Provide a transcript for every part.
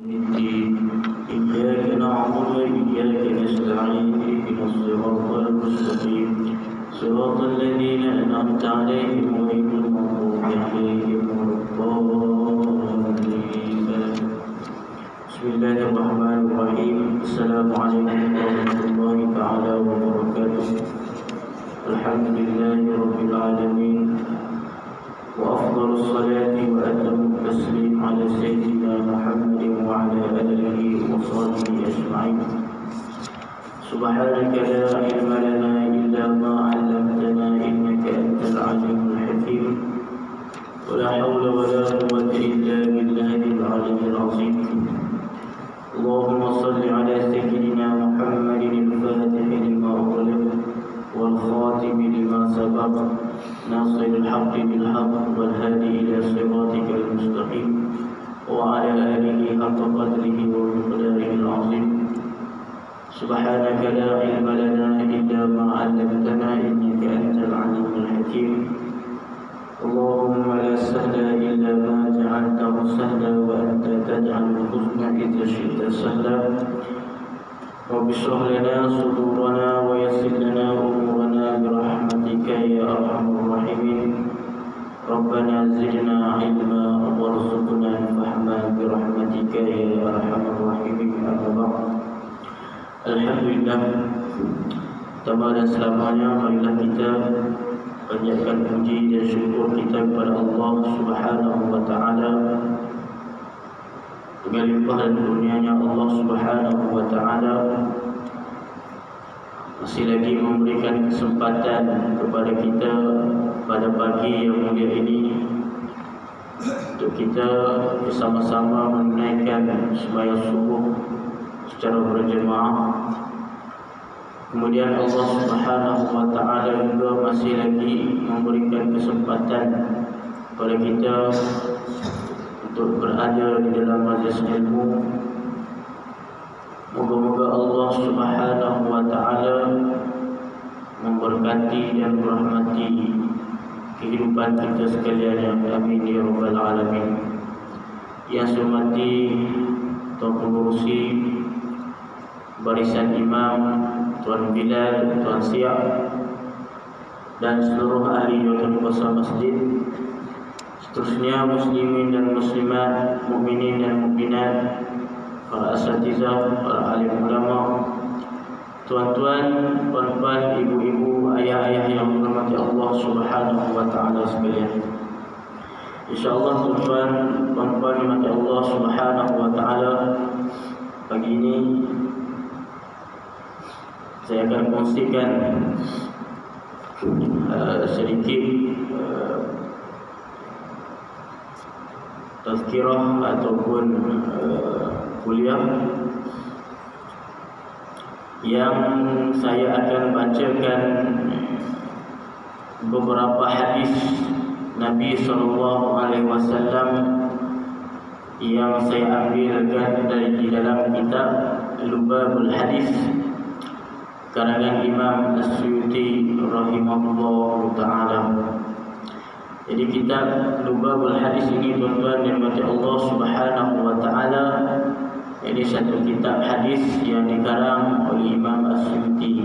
الدين إياك نعبد وإياك نستعين اهدنا الصراط المستقيم صراط الذين أنعمت عليهم غير المغضوب عليهم ولا الضالين. بسم الله الرحمن الرحيم. السلام عليكم ورحمة الله تعالى وبركاته. الحمد لله رب العالمين، وأفضل الصلاة وأتم التسليم على سيدنا محمد وعلى آله وصحبه أجمعين. سبحانك لا علم لنا إلا ما علمتنا إنك أنت العليم الحكيم، ولا حول ولا قوة إلا بالله العلي العظيم. اللهم صل على سيدنا محمد الفاتح لما أغلق والخاتم لما سبق ناصر الحق بالحق والهادي إلى صراطك المستقيم وعلى آله حق قدره ومقداره العظيم. سبحانك لا علم لنا إلا ما علمتنا إنك أنت العليم الحكيم. اللهم لا سهل إلا ما جعلته سهلا وأنت تجعل الحزن إذا شئت سهلا. رب اشرح لنا صدورنا ويسر لنا أمورنا برحمتك يا أرحم الراحمين. ربنا زدنا علما وارزقنا فهما برحمتك يا أرحم الراحمين. أما بعد. Alhamdulillah, pertama dan selamanya marilah kita panjatkan puji dan syukur kita kepada Allah Subhanahu wa taala. Dengan limpah dan kurnianya Allah Subhanahu wa taala masih lagi memberikan kesempatan kepada kita pada pagi yang mulia ini untuk kita bersama-sama menunaikan sembahyang subuh secara berjemaah. Kemudian Allah Subhanahu wa taala juga masih lagi memberikan kesempatan kepada kita untuk berada di dalam majlis ilmu. Moga-moga Allah Subhanahu wa taala memberkati dan merahmati kehidupan kita sekalian. Amin ya rabbal alamin. Yang saya hormati Tuan Pengurusi Barisan Imam, Tuan Bilal, Tuan Siap, dan seluruh ahli jawatan kuasa masjid, seterusnya muslimin dan muslimat, mukminin dan mukminat, para asatizah, para alim ulama, tuan-tuan, puan-puan, ibu-ibu, ayah-ayah yang dirahmati Allah Subhanahu wa taala sekalian. Insyaallah tuan-tuan, puan-puan dirahmati Allah Subhanahu wa taala, pagi ini saya akan kongsikan sedikit tazkirah ataupun kuliah yang saya akan bacakan beberapa hadis Nabi SAW yang saya ambilkan dari dalam kitab Lubabul Hadis karangan Imam As-Suyuti rahimahullah ta'ala. Jadi kitab Lubabul Hadis ini tuan-tuan dan puan Allah Subhanahu wa taala, ini satu kitab hadis yang dikarang oleh Imam As-Suyuti.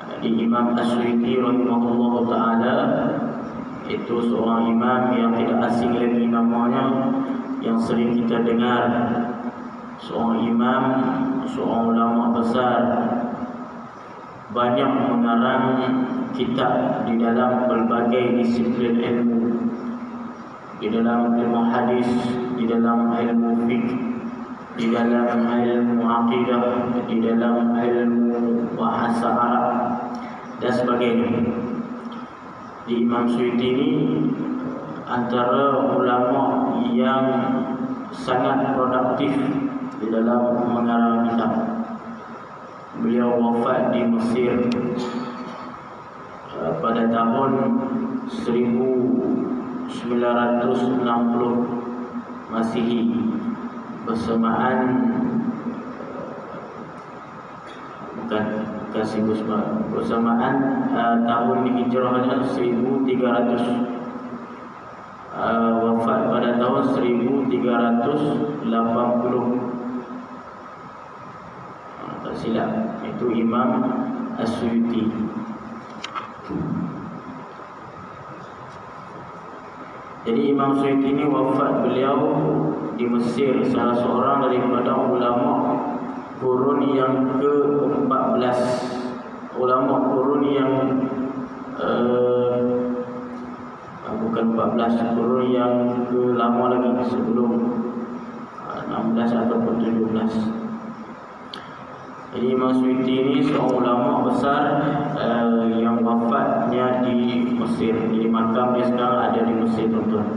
Jadi Imam As-Suyuti rahimahullah ta'ala itu seorang imam yang tidak asing lagi namanya, yang sering kita dengar. Seorang imam, seorang ulama besar, banyak mengarang kitab di dalam berbagai disiplin ilmu, di dalam ilmu hadis, di dalam ilmu fiqh, di dalam ilmu aqidah, di dalam ilmu bahasa Arab dan sebagainya. Di Imam Suyuti ini antara ulama yang sangat produktif di dalam mengarang kitab. Beliau wafat di Mesir pada tahun 1960 Masihi, bersamaan bersamaan tahun hijrahnya 1300, wafat pada tahun 1350 tak silap, itu Imam As-Suyuti. Jadi Imam Suyuti ini wafat beliau di Mesir, salah seorang daripada ulama kurun yang ke-14, ulama kurun yang bukan 14, kurun yang ke lama lagi, sebelum 16 ataupun 17. Jadi Imam Suyuti ini seorang ulama besar yang wafatnya di Mesir. Jadi makam dia sekarang ada di Mesir, tuan-tuan.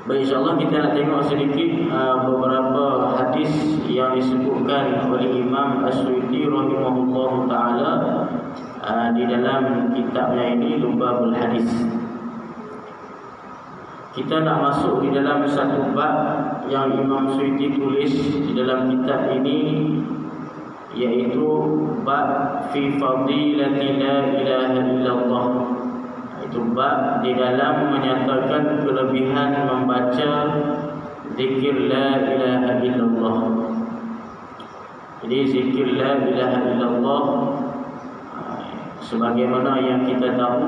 Baik, insyaAllah kita nak tengok sedikit beberapa hadis yang disebutkan oleh Imam As-Suyuti rahimahullahu ta'ala di dalam kitabnya ini, Lubabul Hadis. Kita nak masuk di dalam satu bab yang Imam Suyuti tulis di dalam kitab ini, yaitu bab fi fadilati la ilaha illallah. Itu bab di dalam menyatakan kelebihan membaca zikir la ilaha illallah. Jadi zikir la ilaha illallah, sebagaimana yang kita tahu,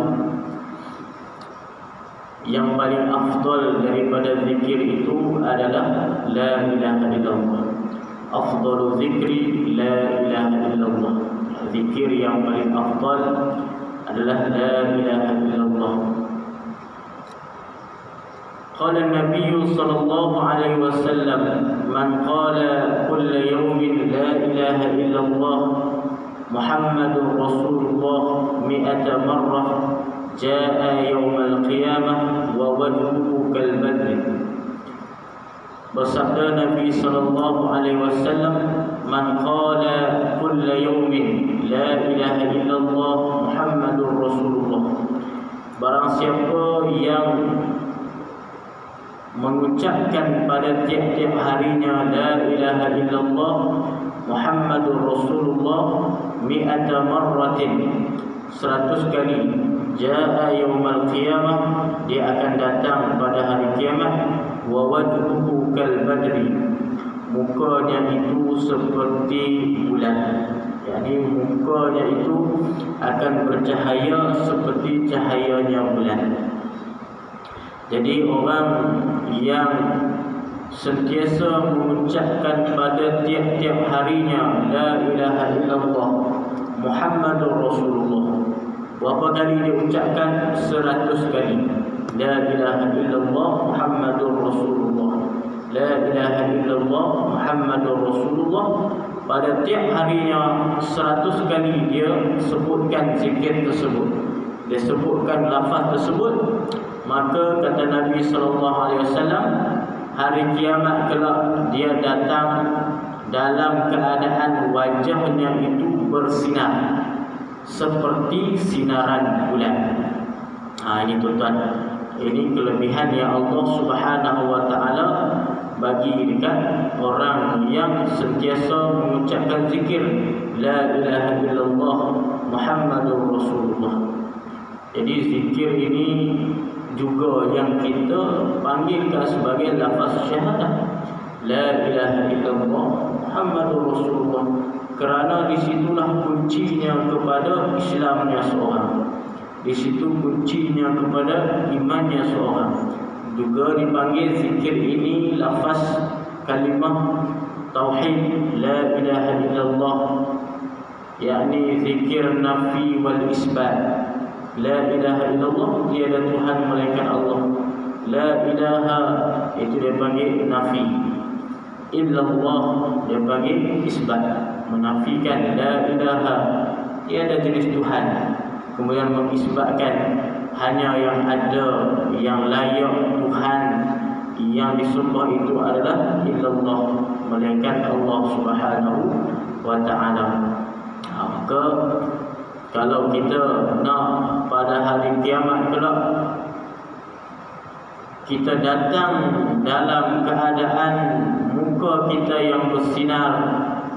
yang paling afdal daripada zikir itu adalah la ilaha illallah. Afdalu zikri la ilaha illallah. Zikir yang paling afdal adalah la ilaha illallah. Qala an-nabiy sallallahu alaihi wasallam, man qala kull yawmin la ilaha illallah Muhammadur Rasulullah 100 marrah jaa yawmal qiyamah wa wajhuhu kal badr. Bersabda Nabi sallallahu alaihi wasallam, man qala kull yawmin la ilaha illallah Muhammadur Rasulullah. Barang siapa yang mengucapkan pada tiap-tiap harinya la ilaha illallah Muhammadur Rasulullah 100 marratin, 100 kali, jaa yaumal qiyamah, dia akan datang pada hari kiamat, wa wajhuhu kal badri, mukanya itu seperti bulan, yakni mukanya itu akan bercahaya seperti cahayanya bulan. Jadi orang yang sentiasa mengucapkan pada tiap-tiap harinya la ilaha illallah Muhammadur Rasulullah, berapa kali dia ucapkan? 100 kali. La ilaha illallah Muhammadur Rasulullah, la ilaha illallah Muhammadur Rasulullah. Pada tiap harinya 100 kali dia sebutkan zikir tersebut, dia sebutkan lafaz tersebut, maka kata Nabi SAW, hari kiamat kelak dia datang dalam keadaan wajahnya itu bersinar seperti sinaran bulan. Ini tuan-tuan, ini kelebihan yang Allah Subhanahu wa taala bagi dekat orang yang sentiasa mengucapkan zikir la ilaha illallah Muhammadur Rasulullah. Jadi zikir ini juga yang kita panggilkan sebagai lafaz syahadah, la ilaha illallah Muhammadur Rasulullah, kerana disitulah kuncinya kepada Islamnya seorang, di situ kuncinya kepada imannya seorang. Juga dipanggil zikir ini lafaz kalimah tauhid la ilaha illallah, yakni zikir nafi wal isbat. La ilaha illallah, tiada Tuhan melainkan Allah. La ilaha itu dia panggil nafi, illallah dia panggil isbat, menafikan la ilaha, tiada jenis Tuhan, kemudian mengisbatkan hanya yang ada, yang layak Tuhan yang disembah itu adalah illallah, melainkan Allah Subhanahu wa taala. Maka kalau kita nak pada hari kiamat kelak kita datang dalam keadaan muka kita yang bersinar,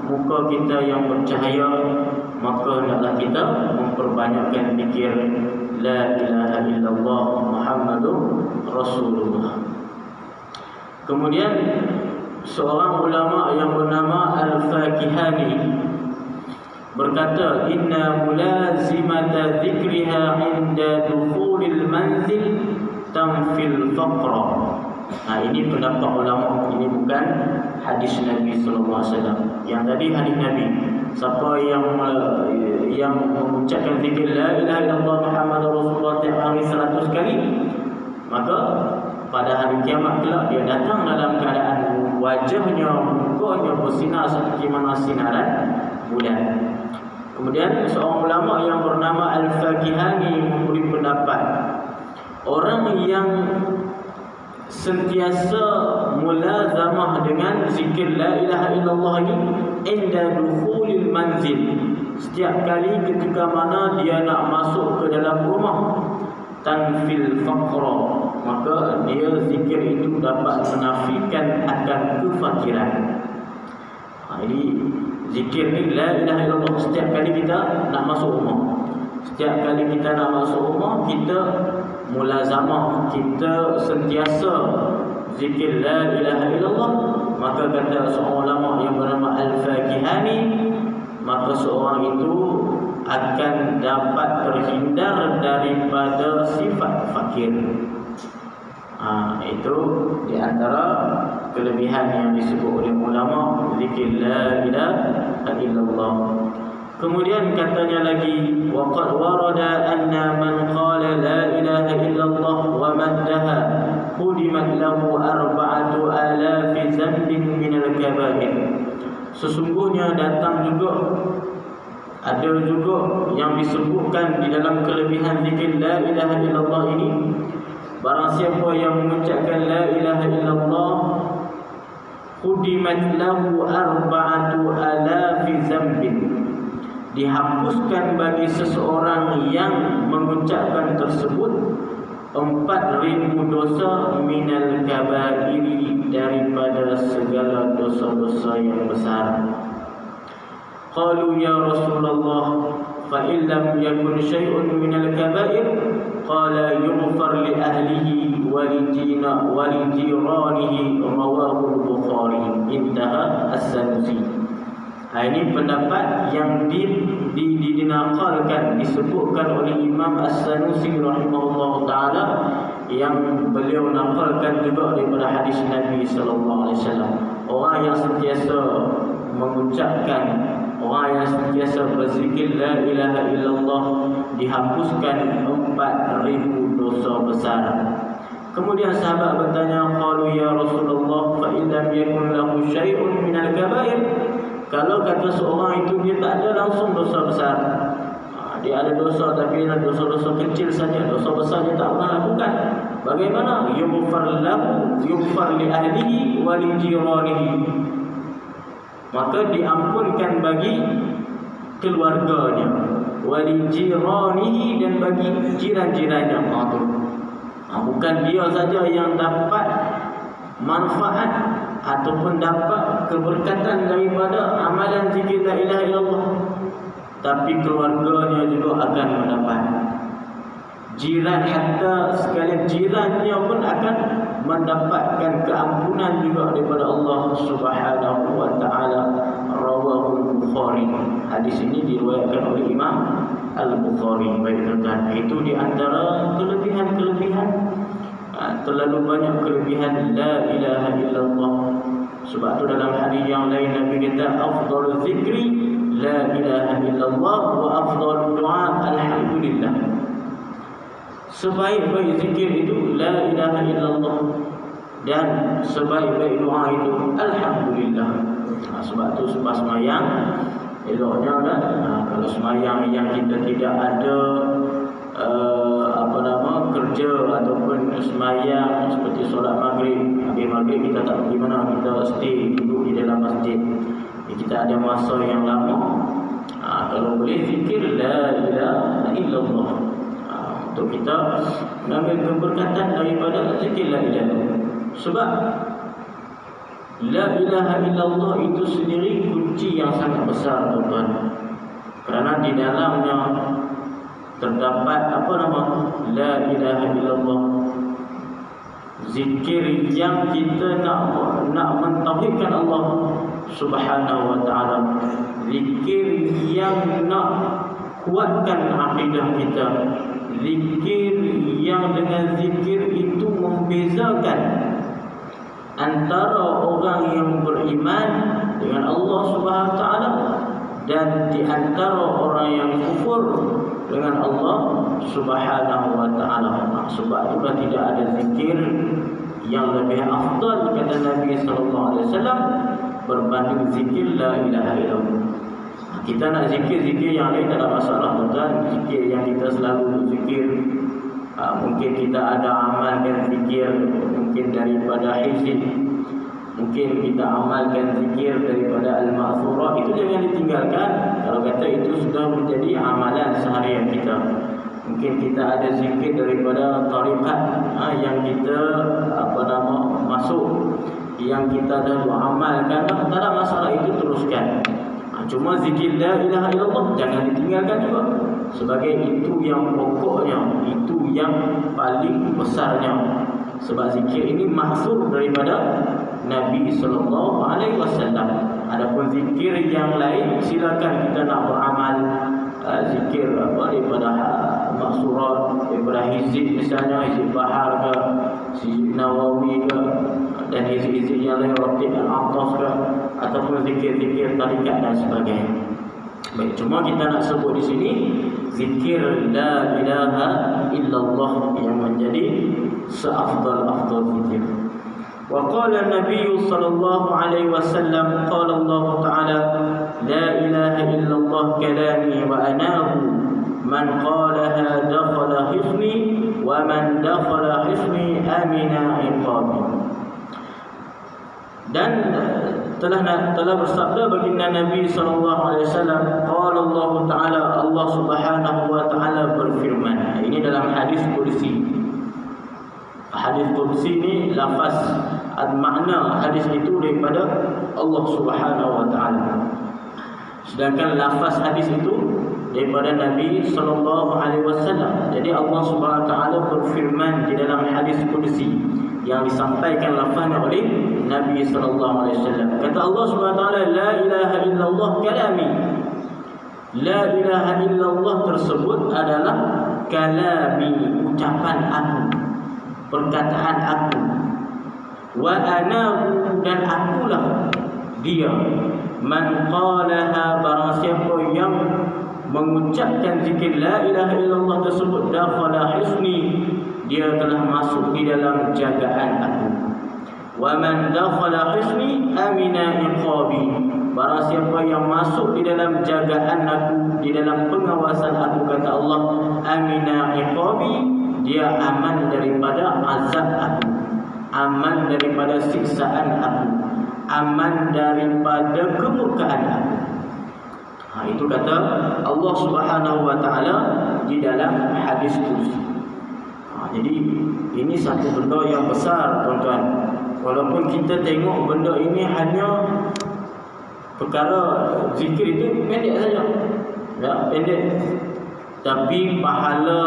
muka kita yang bercahaya, maka hendaklah kita memperbanyakkan zikir la ilaha illallah Muhammadur Rasulullah. Kemudian seorang ulama yang bernama Al-Fakihani berkata, inna mulazimata dzikriha 'inda dukhulil manzil tamfil faqra. Ini pendapat ulama, ini bukan hadis Nabi sallallahu alaihi wasallam. Yang tadi hadis Nabi, siapa yang mengucapkan zikir la ilaha illallah Muhammadur Rasulullah tiap hari 100 kali, maka pada hari kiamat kelak dia datang dalam keadaan wajahnya, mukanya bersinar seperti mana sinaran bulan. Kemudian seorang ulama yang bernama Al-Fakihani memberi pendapat, orang yang sentiasa mulazamah dengan zikir la ilaha illallah ini inda dukhulil manzil, setiap kali ketika mana dia nak masuk ke dalam rumah, tanfil faqra, maka dia zikir itu dapat menafikan akan kefakiran. Jadi zikir ni la ilaha illallah, setiap kali kita nak masuk rumah, setiap kali kita nak masuk rumah, kita mulazamah, kita sentiasa zikir la ilaha illallah, maka kata seorang ulama yang bernama Al-Fakihani, maka seorang itu akan dapat terhindar daripada sifat fakir. Itu di antara kelebihan yang disebut oleh ulama zikir la ilaha illallah. Kemudian katanya lagi, waqad warada anna man qala la ilaha illallah wa maddaha hudimat lahu 4,000 dhanbin minal kabair. Sesungguhnya datang juga, ada juga yang disebutkan di dalam kelebihan zikir la ilaha illallah ini, barang siapa yang mengucapkan la ilaha illallah, hudimat lahu 4,000 dhanbin, dihapuskan bagi seseorang yang mengucapkan tersebut 4,000 dosa minal kabairi, daripada segala dosa-dosa yang besar. Qalu ya Rasulullah fa in lam yakun syai'un minal kabair, qala yughfar li ahlihi wa li jiranihi, rawahu al-Bukhari. Intaha as-Sanusi. Ini pendapat yang dinaqalkan, disebutkan oleh Imam As-Sanusi rahimahullah ta'ala, yang beliau naqalkan juga daripada hadis Nabi sallallahu alaihi wasallam. Orang yang sentiasa mengucapkan, orang yang sentiasa berzikir la ilaha illallah, dihapuskan 4,000 dosa besar. Kemudian sahabat bertanya, qalu ya Rasulullah fa in lam yakun lahu syai'un minal kabair, kalau kata seorang itu dia tak ada langsung dosa besar, dia ada dosa tapi dosa-dosa kecil saja, dosa besar dia tak pernah lakukan, bagaimana? Yughfar li ahlihi wa li jiranihi, maka diampunkan bagi keluarganya, wa li jiranihi, dan bagi jiran-jirannya. Bukan dia saja yang dapat manfaat ataupun dapat keberkatan daripada amalan zikir la ilaha illallah, tapi keluarganya juga akan mendapat. Jiran, hatta sekalian jirannya pun akan mendapatkan keampunan juga daripada Allah Subhanahu wa taala. Rawahu Bukhari. Hadis ini diriwayatkan oleh Imam Al-Bukhari. Baik tuan-tuan, itu di antara kelebihan-kelebihan, terlalu banyak kelebihan la ilaha illallah. Sebab tu dalam hadis yang lain Nabi kata, afdalul zikri la ilaha illallah wa afdalud du'a alhamdulillah. Sebaik-baik zikir itu la ilaha illallah, dan sebaik-baik doa itu alhamdulillah. Sebab tu sebab semayang eloknya kan, kalau semayang yang kita tidak ada kerja ataupun semayang seperti solat maghrib, habis maghrib kita tak pergi mana, kita stay duduk di dalam masjid, kita ada masa yang lama, kalau boleh zikir la ilaha illallah, untuk kita mengambil keberkatan daripada zikir la ilaha illallah. Sebab la ilaha illallah itu sendiri kunci yang sangat besar tuan-tuan, kerana di dalamnya terdapat la ilaha illallah, zikir yang kita nak mentauhidkan Allah Subhanahu wa taala, zikir yang nak kuatkan akidah kita, zikir yang dengan zikir itu membezakan antara orang yang beriman dengan Allah Subhanahu wa taala dan di antara orang yang kufur dengan Allah Subhanahu wa taala. Sebab itulah tidak ada zikir yang lebih afdal, kata Nabi sallallahu alaihi wasallam, berbanding zikir la ilaha illallah. Kita nak zikir-zikir yang lain tak ada masalah, bukan? Zikir yang kita selalu zikir, mungkin kita ada amalkan zikir, mungkin daripada hizib, mungkin kita amalkan zikir daripada al-ma'thurah, itu jangan ditinggalkan. Kalau kata itu sudah menjadi amalan seharian kita. Mungkin kita ada zikir daripada tariqat yang kita masuk, yang kita dah amalkan, tak ada masalah, itu teruskan. Cuma zikir la ilaha illallah jangan ditinggalkan juga, sebagai itu yang pokoknya, itu yang paling besarnya. Sebab zikir ini mahsur daripada Nabi sallallahu alaihi wasallam. Adapun zikir yang lain silakan kita nak beramal, zikir daripada maksurat, daripada hizib misalnya, hizib bahar ke, hizib nawawi ke, dan hizib-hizib yang lain, ratib al-aqtas ke, ataupun zikir-zikir tarikat dan sebagainya. Baik, cuma kita nak sebut di sini zikir la ilaha illallah yang menjadi seafdal-afdal zikir. Wa qala Nabi sallallahu alaihi wasallam, qala Allah Ta'ala, la ilaha illallah kalami wa anahu, man qalaha dakhala hisni wa man dakhala hisni amina iqabi. Dan telah bersabda baginda Nabi sallallahu alaihi wasallam, qala Allah Ta'ala, Allah Subhanahu wa taala berfirman. Ini dalam hadis qudsi. Hadis qudsi ini lafaz makna hadis itu daripada Allah Subhanahu wa taala. Sedangkan lafaz hadis itu daripada Nabi sallallahu alaihi wasallam. Jadi Allah Subhanahu wa taala berfirman di dalam hadis qudsi yang disampaikan lafaznya oleh Nabi sallallahu alaihi wasallam. Kata Allah Subhanahu wa taala, la ilaha illallah kalami. La ilaha illallah tersebut adalah kalami, ucapan aku, perkataan aku. Wa anahu, dan akulah dia. Man qalaha, barang siapa yang mengucapkan zikir la ilaha illallah tersebut, dakhala hisni, dia telah masuk di dalam jagaan aku. Wa man dakhala hisni amina iqabi, barang siapa yang masuk di dalam jagaan aku, di dalam pengawasan aku, kata Allah, amina iqabi, dia aman daripada azab aku, aman daripada siksaan aku, aman daripada kemurkaan aku. Itu kata Allah Subhanahu wa taala di dalam hadis qudsi. Jadi ini satu benda yang besar, tuan-tuan. Walaupun kita tengok benda ini hanya perkara zikir itu pendek saja, ya, pendek. Tapi pahala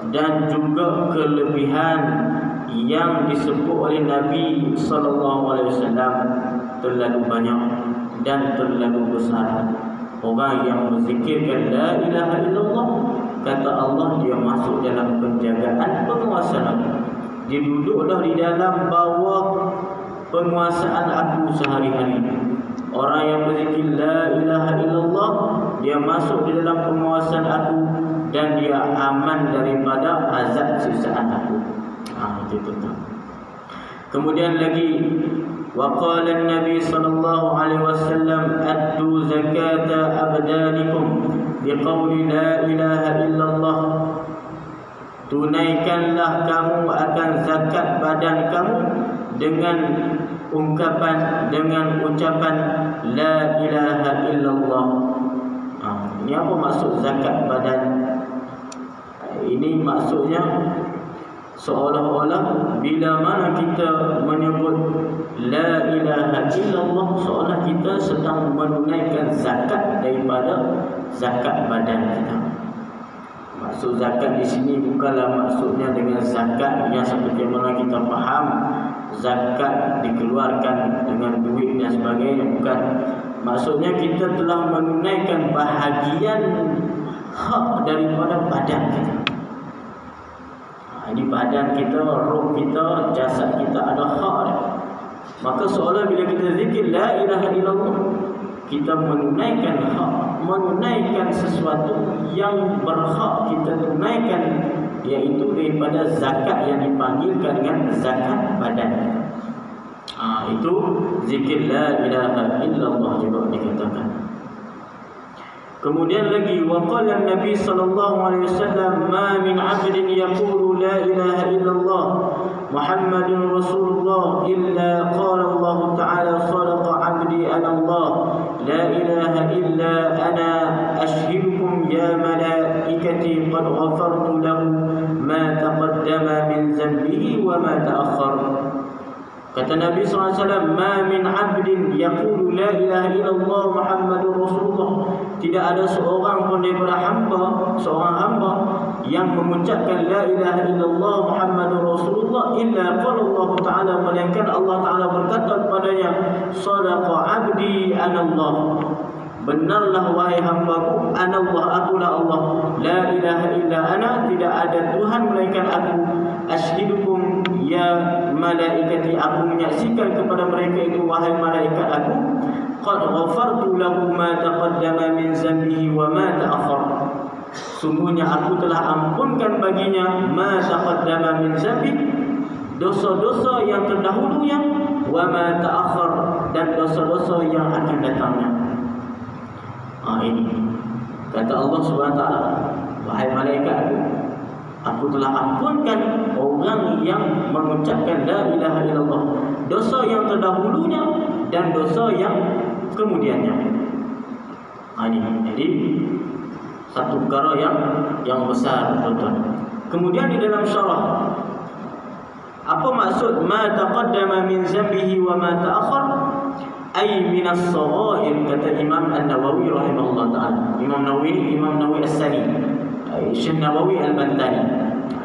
dan juga kelebihan yang disebut oleh Nabi sallallahu alaihi wasallam terlalu banyak dan terlalu besar. Orang yang berzikirkan la ilaha illallah, kata Allah, dia masuk dalam penjagaan penguasaan. Dia duduklah di dalam bawah penguasaan aku sehari-hari. Orang yang berzikir la ilaha illallah, dia masuk di dalam penguasaan aku dan dia aman daripada azab siksaan aku. Itu betul. Kemudian lagi, wa qala an-nabi sallallahu alaihi wasallam, addu zakata abdanikum biqauli la ilaha illallah, tunaikanlah kamu akan zakat badan kamu dengan ungkapan, dengan ucapan la ilaha illallah. Ini apa maksud zakat badan? Ini maksudnya seolah-olah bila mana kita menyebut la ilaha illallah, seolah kita sedang menunaikan zakat daripada zakat badan kita. Maksud zakat di sini bukanlah maksudnya dengan zakat yang seperti mana kita faham, zakat dikeluarkan dengan duit dan sebagainya, bukan. Maksudnya kita telah menunaikan bahagian hak daripada badan kita. Ini badan kita, roh kita, jasad kita ada hak dia. Maka seolah bila kita zikir la ilaha illallah, kita menunaikan hak, menunaikan sesuatu yang berhak kita tunaikan, iaitu daripada zakat yang dipanggilkan dengan zakat badan. Itu zikir la ilaha illallah juga dikatakan. Kemudian lagi waqala Nabi sallallahu alaihi wasallam ma min 'abdin yaqulu la ilaha illallah Muhammadun Rasulullah illa qala Allah ta'ala sadaqa 'abdi ana Allah la ilaha illa ana ashhidukum ya malaikati qad ghafartu lahu ma taqaddama min dhanbihi wa ma ta'akhkhara. Kata Nabi SAW, ma min 'abdin yaqulu la ilaha illallah Muhammadur Rasulullah. Tidak ada seorang pun daripada hamba, seorang hamba yang mengucapkan la ilaha illallah Muhammadur Rasulullah illa qala Allah Ta'ala, melainkan Allah Ta'ala berkata kepadanya, sadaqa 'abdi anallah. Benarlah wahai hambaku, anallah, akulah Allah. La ilaha illa ana, tidak ada Tuhan melainkan aku. Ashhidukum ya malaikati, aku menyaksikan kepada mereka itu wahai malaikat aku. Qad ghafartu lahu ma taqaddama min zambihi wa ma ta'akhkhar. Sungguhnya aku telah ampunkan baginya ma taqaddama min zambi, dosa-dosa yang terdahulunya, wa ma ta'akhkhar, dan dosa-dosa yang akan datangnya. Ini kata Allah Subhanahu wa taala, wahai malaikat aku telah ampunkan orang yang mengucapkan la ilaha illallah, dosa yang terdahulunya dan dosa yang kemudiannya. Ini jadi satu perkara yang besar, tuan-tuan. Kemudian di dalam syarah, apa maksud ma taqaddama min zambihi wa ma ta'akhkhar? Ay minas saghair, kata Imam An-Nawawi rahimahullah taala. Imam Nawawi As-Sani, Syekh Nawawi Al-Bantani.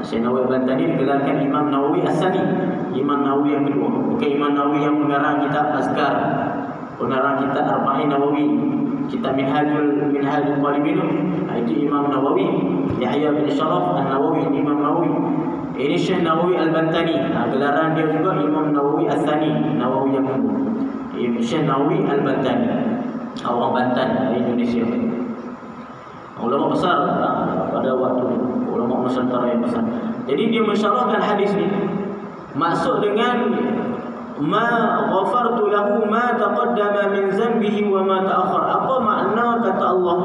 Syekh Nawawi Al-Bantani digelarkan Imam Nawawi As-Sani, Imam Nawawi yang kedua, bukan Imam Nawawi yang pengarang kitab Azkar, pengarang kitab Arba'in Nawawi, kitab Minhajul Talibin. Itu Imam Nawawi Yahya bin Sharaf An-Nawawi, Imam Nawawi. Ini Syekh Nawawi Al-Bantani, gelaran dia juga Imam Nawawi As-Sani, Nawawi yang kedua. Syekh Nawawi Al-Bantani, orang Bantan, Indonesia. Ulama besar pada waktu itu, ulama Nusantara yang besar. Jadi dia mensyarahkan hadis ni. Maksud dengan ma ghafartu lahu ma taqaddama min zambihi wa ma ta'akhkhar, apa makna kata Allah,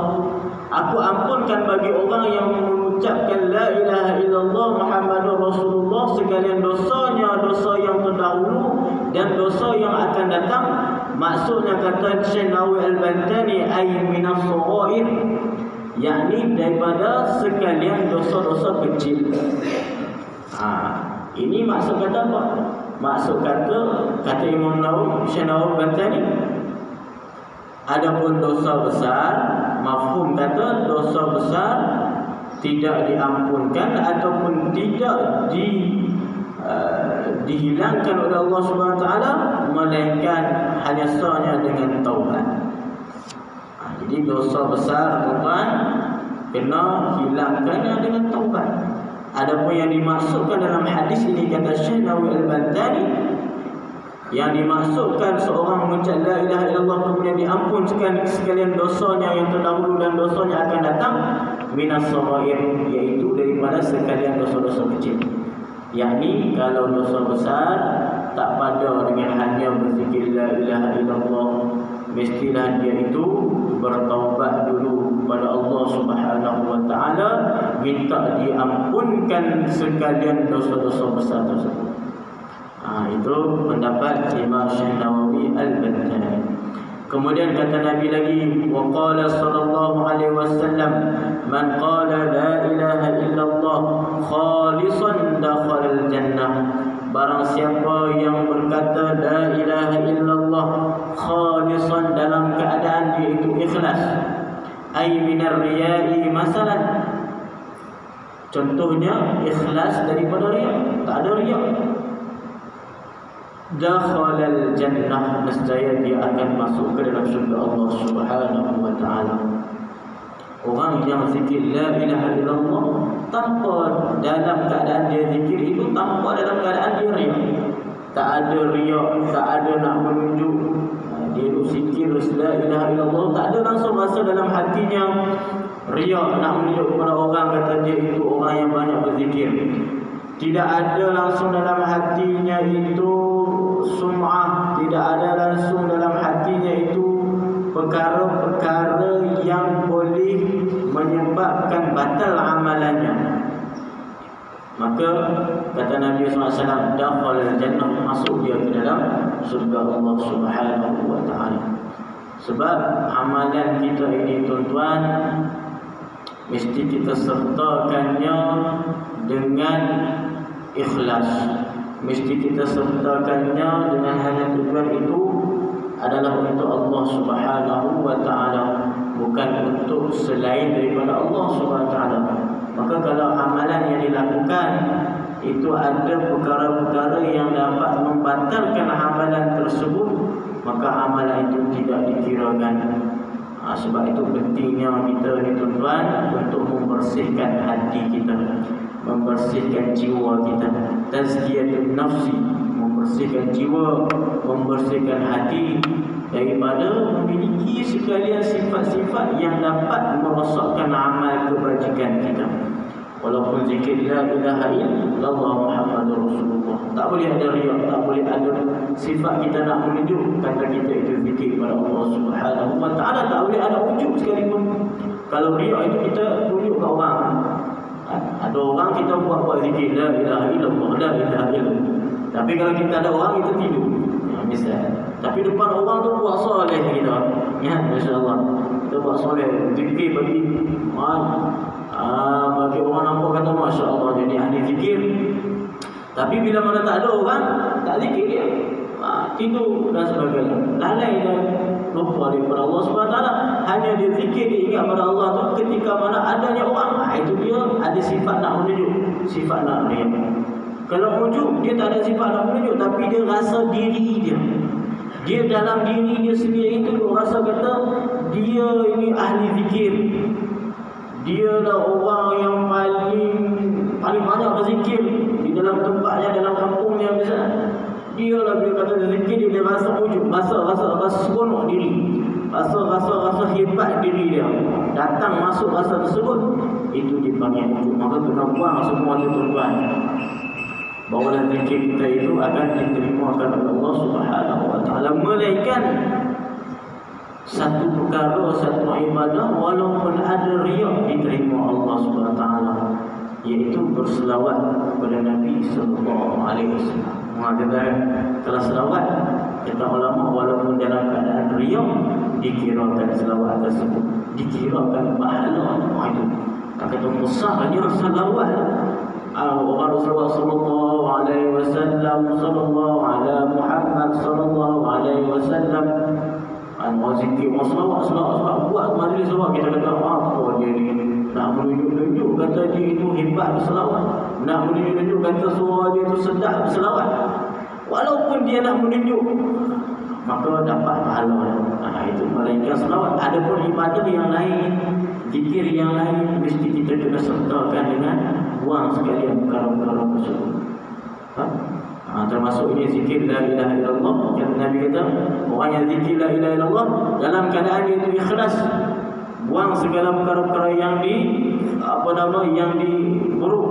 aku ampunkan bagi orang yang mengucapkan la ilaha illallah Muhammadur Rasulullah sekalian dosanya, dosa yang terdahulu dan dosa yang akan datang. Maksudnya kata Syekh Nawawi Al-Bantani, ay minas saghair, yakni daripada sekalian dosa-dosa kecil. Ini maksud kata apa? Maksud kata Imam Nawawi, Syekh Nawawi Al-Bantani, adapun dosa besar, mafhum kata dosa besar tidak diampunkan ataupun tidak dihilangkan oleh Allah Subhanahu wa taala, melainkan hanya sahnya dengan taubat. Jadi dosa besar tuan kena hilangkannya dengan taubat. Adapun yang dimaksudkan dalam hadis ini, kata Syekh Nawawi Al-Bantani, yang dimaksudkan seorang mengucap la ilaha illallah kemudian diampunkan sekalian dosanya yang terdahulu dan dosanya akan datang, minas saghair, iaitu daripada sekalian dosa-dosa kecil. Yakni kalau dosa besar tak pada dengan hanya berzikir la ilaha illallah, mestilah dia itu bertaubat dulu kepada Allah Subhanahu wa taala, minta diampunkan sekalian dosa-dosa besar tersebut. Itu pendapat Imam Syekh Nawawi Al-Bantani. Kemudian kata Nabi lagi, wa qala sallallahu alaihi wasallam, man qala la ilaha illallah khalisan dakhala al-jannah. Barang siapa yang berkata la ilaha illallah khalisan, dalam keadaan dia itu ikhlas, ay minar riya'i masalan, Contohnya ikhlas daripada riya, tak ada riya. Dakhalal jannah, nescaya dia akan masuk ke dalam syurga Allah Subhanahu wa taala. Orang yang zikir la ilaha illallah tanpa dalam keadaan dia zikir itu, tanpa dalam keadaan dia riya. Tak ada riya, tak ada nak menunjuk. Dia duk zikir la ilaha illallah, tak ada langsung rasa dalam hatinya riya nak menunjuk kepada orang kata dia itu orang yang banyak berzikir. Tidak ada langsung dalam hatinya itu sum'ah, tidak ada langsung dalam hatinya itu perkara-perkara yang boleh menyebabkan batal amalannya. Maka kata Nabi SAW, dakhalal jannah, masuk dia ke dalam surga Allah Subhanahu wa taala. Sebab amalan kita ini tuan-tuan, mesti kita sertakannya dengan ikhlas. Mesti kita sertakannya dengan hanya tujuan itu adalah untuk Allah Subhanahu wa taala, bukan untuk selain daripada Allah Subhanahu wa taala. Maka kalau amalan yang dilakukan itu ada perkara-perkara yang dapat membatalkan amalan tersebut, maka amalan itu tidak dikirakan. Sebab itu pentingnya kita ni tuan-tuan untuk membersihkan hati kita, membersihkan jiwa kita. Tazkiyatun nafsi, membersihkan jiwa, membersihkan hati daripada memiliki sekalian sifat-sifat yang dapat merosakkan amal kebajikan kita. Walaupun zikir la ilaha illallah Muhammadur Rasulullah, tak boleh ada riya, tak boleh ada sifat kita nak menunjuk kata kita itu zikir kepada Allah Subhanahu wa taala, tak boleh ada ujub sekalipun. Kalau riya itu kita tunjuk ke orang. Ada orang kita buat zikir la ilaha illallah, la ilaha illallah, tapi kalau kita ada orang kita tidur, misal. Tapi depan orang tu buat soleh kita, ya, masya-Allah, kita buat soleh, zikir bagi bagi orang nampak kata masya Allah jadi ahli zikir. Tapi bila mana tak ada orang, tak zikir dia, tidur dan sebagainya, lalai dan lupa daripada Allah SWT. Hanya dia zikir, dia ingat pada Allah tu ketika mana adanya orang. Itu dia ada sifat nak menunjuk, sifat nak riya. Kalau wujud, dia tak ada sifat nak menunjuk, tapi dia rasa diri dia, dia dalam diri dia sendiri itu dia rasa kata dia ini ahli zikir, dia lah orang yang paling banyak berzikir di dalam tempatnya, dalam kampungnya misalnya. Dia lah, dia kata zikir, dia rasa wujud, rasa seronok diri, rasa hebat diri dia, datang masuk rasa tersebut, itu dipanggil wujud. Maka kena buang semua itu tuan-tuan, bahawa zikir kita itu akan diterima oleh Allah Subhanahu wa taala. Melainkan satu perkara, satu ibadah walaupun ada riya diterima Allah Subhanahu wa taala, iaitu berselawat kepada Nabi sallallahu alaihi wasallam. Kalau selawat, kata ulama, walaupun dalam keadaan riya, dikirakan selawat tersebut, dikirakan pahala. Itu kata besarnya selawat. Rasulullah sallallahu alaihi wasallam, sallallahu ala Muhammad sallallahu alaihi wasallam, zikir selawat buat majlis selawat. Kita kata apa dia ni, nak menunjuk kata dia itu hebat berselawat, nak menunjuk kata suara dia itu sedap berselawat. Walaupun dia nak menunjuk, maka dapat pahala. Itu melainkan selawat. Adapun ibadah yang lain, zikir yang lain, mesti kita kena sertakan dengan buang sekalian perkara-perkara tersebut. Termasuk ini zikir la ilaha illallah. Yang Nabi kata, orang yang zikir la ilaha illallah dalam keadaan dia itu ikhlas, buang segala perkara-perkara yang yang buruk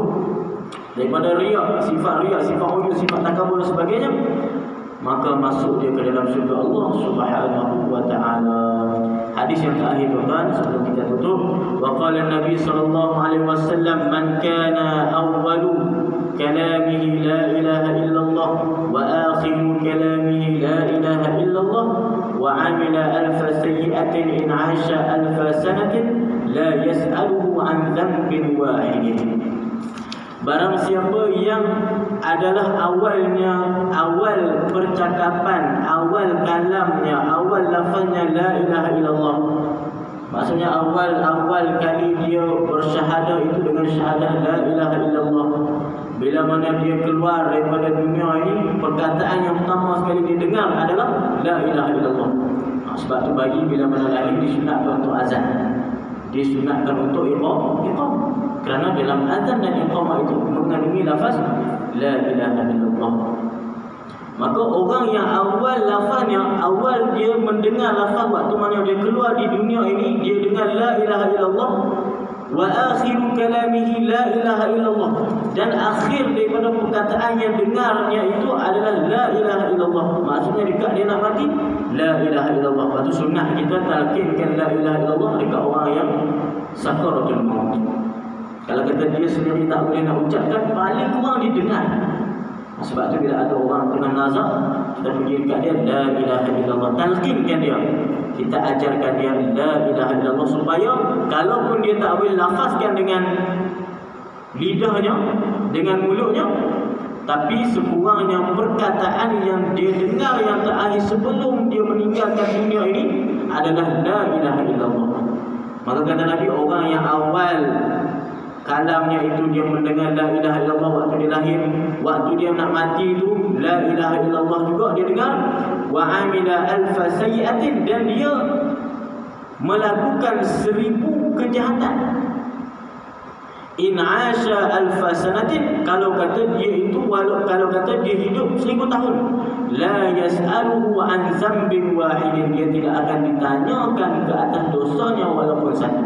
daripada riya, sifat ujub, sifat takabur dan sebagainya, maka masuk dia ke dalam syurga Allah Subhanahu wa taala. Hadis yang terakhir tuan-tuan sebelum kita tutup, wa qala Nabi sallallahu alaihi wasallam, man kana awwalu kalamihi la ilaha illallah wa akhiru kalamihi la ilaha illallah wa amila alfa sayyi'atin in 'asha alfa sanatin la yas'aluhu 'an dhanbin wahidin. Barang siapa yang adalah awal percakapan, awal kalamnya, awal lafaznya la ilaha illallah, Maksudnya awal kali dia bersyahadah itu dengan syahadah la ilaha illallah. Bila mana dia keluar daripada dunia ini, perkataan yang pertama sekali dia dengar adalah la ilaha illallah. Sebab tu bagi bila mana lahir disunatkan untuk azan, disunatkan untuk iqam. Kerana dalam azan dan iqamah itu mengandungi lafaz la ilaha illallah. Maka orang yang awal lafaznya, awal dia mendengar lafaz waktu mana dia keluar di dunia ini, dia dengar la ilaha illallah. Wa akhiru kalamihi la ilaha illallah. Dan akhir daripada perkataan yang dengarnya itu adalah la ilaha illallah. Maksudnya dekat dia nak mati, la ilaha illallah. Lepas tu sunnah kita talqinkan la ilaha illallah dekat orang yang sakaratul maut. Kalau kata dia sendiri tak boleh nak ucapkan, paling kurang dia dengar. Sebab tu bila ada orang tengah nazak, kita pergi dekat dia, la ilaha illallah, talqinkan dia. Kita ajarkan dia la ilaha illallah supaya kalaupun dia tak boleh lafazkan dengan lidahnya, dengan mulutnya, tapi sekurang-kurangnya perkataan yang dia dengar yang terakhir sebelum dia meninggalkan dunia ini adalah la ilaha illallah. Maka kata Nabi, orang yang awal kalamnya itu dia mendengar la ilaha illallah waktu dia lahir, waktu dia nak mati itu la ilaha illallah juga dia dengar. Wa amila alfa sayyi'atin, dan dia melakukan 1000 kejahatan. In asha alfa sanatin, kalau kata dia itu kalau kata dia hidup 1000 tahun, la yas'aluhu an zambin wahidin, dia tidak akan ditanyakan ke atas dosanya walaupun satu.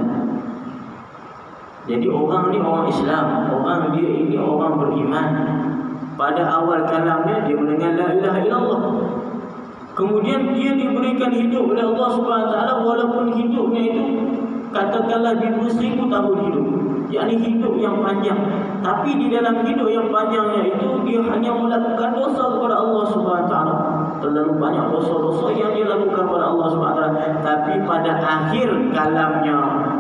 Jadi orang ni orang Islam, orang dia ini orang beriman. Pada awal kalamnya dia mendengar la ilaha illallah. Kemudian dia diberikan hidup oleh Allah Subhanahu Wa Taala, walaupun hidupnya itu katakanlah 1000 tahun hidup, yakni hidup yang panjang. Tapi di dalam hidup yang panjangnya itu dia hanya melakukan dosa kepada Allah Subhanahu Wa Taala. Terlalu banyak dosa-dosa yang dia lakukan kepada Allah Subhanahu Wa Taala. Tapi pada akhir kalamnya,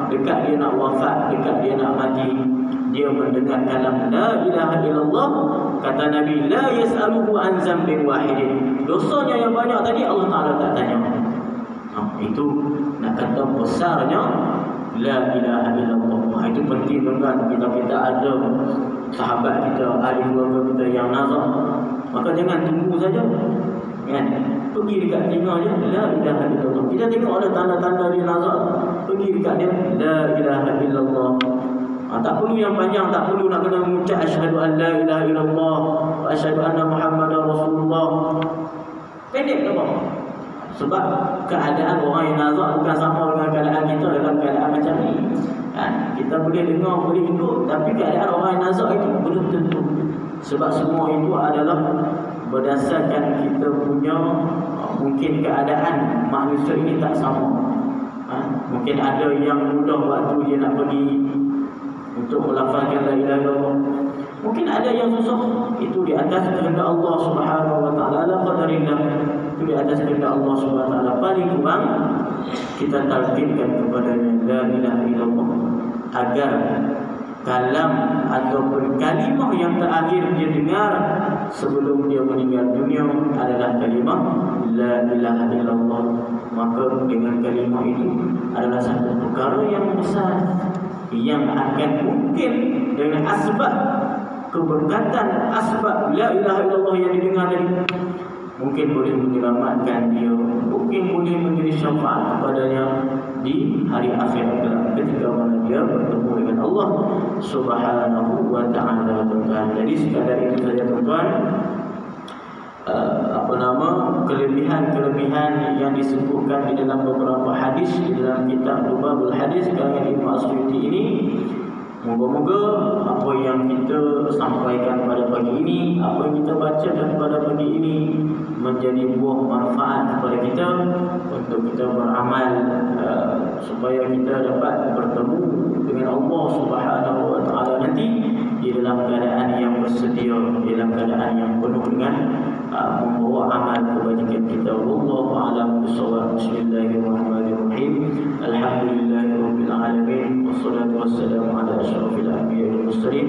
dekat dia nak wafat, dekat dia nak mati, dia mendengar kalam la ilaha illallah. Kata Nabi, la yas'aluhu an zambin wahidin, dosanya yang banyak tadi Allah Ta'ala tak tanya. Itu nak kata besarnya la ilaha illallah. Itu penting tuan-tuan. Kita ada sahabat kita, ahli keluarga kita yang nazar, maka jangan tunggu saja, kan? Pergi dekat telinga je, la ilaha illallah. Kita tengok ada tanda-tanda dia nazar, pergi dekat dia, la ilaha illallah. Tak perlu yang panjang, tak perlu nak kena mengucap asyhadu an la ilaha illallah wa asyhadu anna Muhammadar Rasulullah. Pendek ke apa? Sebab keadaan orang yang nazak bukan sama dengan keadaan kita dalam keadaan macam ni. Kita boleh dengar, boleh ikut, tapi keadaan orang yang nazak itu belum tentu. Sebab semua itu adalah berdasarkan kita punya mungkin keadaan manusia ini tak sama. Mungkin ada yang mudah waktu dia nak pergi untuk melafazkan la ilaha illallah. Mungkin ada yang susah, itu di atas kehendak Allah Subhanahu Wa Taala, la qadarillah. Itu di atas kehendak Allah Subhanahu Wa Taala. Paling kurang kita talqinkan kepadanya la ilaha illallah, agar kalam ataupun kalimah yang terakhir dia dengar sebelum dia meninggal dunia adalah kalimah la ilaha illallah. Maka dengan kalimah itu adalah satu perkara yang besar, yang akan mungkin dengan asbab keberkatan, asbab la ilaha illallah yang didengar tadi, mungkin boleh menyelamatkan dia, mungkin boleh menjadi syafaat kepadanya di hari akhirat kelak, ketika mana dia bertemu dengan Allah Subhanahu Wa Taala, tuan-tuan. Jadi sekadar itu saja, tuan-tuan, kelebihan-kelebihan yang disebutkan di dalam beberapa hadis di dalam kitab Lubabul Hadis karangan Imam Asy'uti ini. Moga-moga apa yang kita sampaikan pada pagi ini, apa yang kita bacakan pada pagi ini menjadi buah manfaat kepada kita untuk kita beramal, supaya kita dapat bertemu dengan Allah Subhanahu Wa Taala nanti di dalam keadaan yang bersedia, di dalam keadaan yang penuh dengan membawa amal kebajikan kita. Wallahu a'lam bishawab. Bismillahirrahmanirrahim. Alhamdulillahirabbil alamin, wassalatu wassalamu ala asyrafil anbiya'i wal mursalin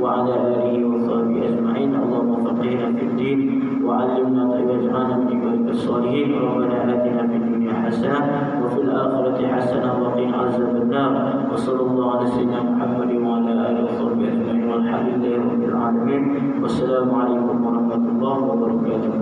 wa ala alihi wa sahbihi ajma'in. Allahumma faqihna fid din wa 'allimna ma yanfa'una min ibadikas salihin. Rabbana atina fid dunya حسنة وفي الآخرة حسنة وقنا عذاب النار وصلى الله على سيدنا محمد وعلى آله وصحبه أجمعين والحمد لله رب العالمين والسلام عليكم ورحمة الله وبركاته.